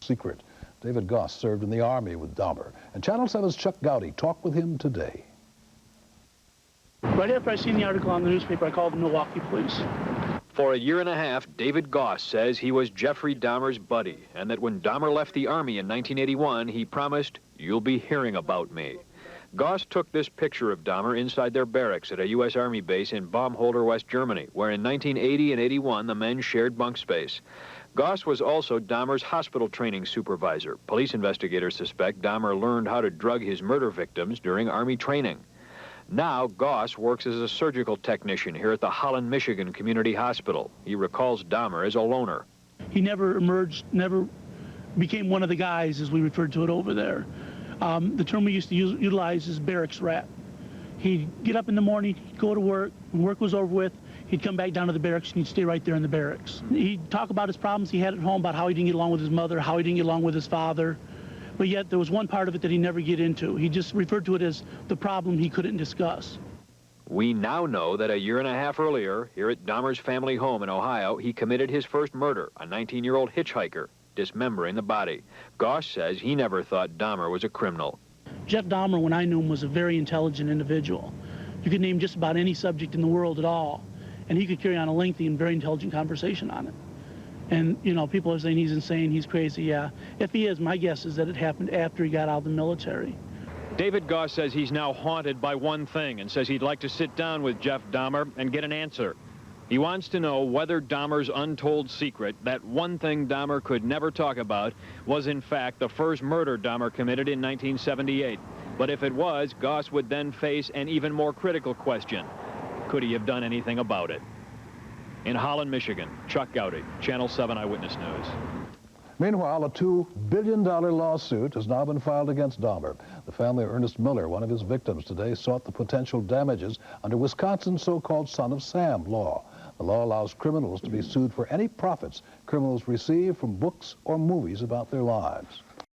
secret. David Goss served in the Army with Dahmer, and Channel 7's Chuck Gowdy talked with him today. Right after I seen the article on the newspaper, I called the Milwaukee police. For a year and a half, David Goss says he was Jeffrey Dahmer's buddy, and that when Dahmer left the Army in 1981, he promised, "You'll be hearing about me." Goss took this picture of Dahmer inside their barracks at a U.S. Army base in Baumholder, West Germany, where in 1980 and 81 the men shared bunk space. Goss was also Dahmer's hospital training supervisor. Police investigators suspect Dahmer learned how to drug his murder victims during Army training. Now, Goss works as a surgical technician here at the Holland, Michigan Community Hospital. He recalls Dahmer as a loner. He never emerged, never became one of the guys, as we referred to it over there. The term we used to utilize is barracks rat. He'd get up in the morning, he'd go to work, when work was over with, he'd come back down to the barracks and he'd stay right there in the barracks. He'd talk about his problems he had at home, about how he didn't get along with his mother, how he didn't get along with his father. But yet there was one part of it that he never get into. He just referred to it as the problem he couldn't discuss. We now know that a year and a half earlier, here at Dahmer's family home in Ohio, he committed his first murder, a 19-year-old hitchhiker, dismembering the body. Goss says he never thought Dahmer was a criminal. Jeff Dahmer, when I knew him, was a very intelligent individual. You could name just about any subject in the world at all, and he could carry on a lengthy and very intelligent conversation on it. And, you know, people are saying he's insane, he's crazy, yeah. If he is, my guess is that it happened after he got out of the military. David Goss says he's now haunted by one thing and says he'd like to sit down with Jeff Dahmer and get an answer. He wants to know whether Dahmer's untold secret, that one thing Dahmer could never talk about, was in fact the first murder Dahmer committed in 1978. But if it was, Goss would then face an even more critical question. Could he have done anything about it? In Holland, Michigan, Chuck Gowdy, Channel 7 Eyewitness News. Meanwhile, a $2 billion lawsuit has now been filed against Dahmer. The family of Ernest Miller, one of his victims today, sought the potential damages under Wisconsin's so-called Son of Sam law. The law allows criminals to be sued for any profits criminals receive from books or movies about their lives.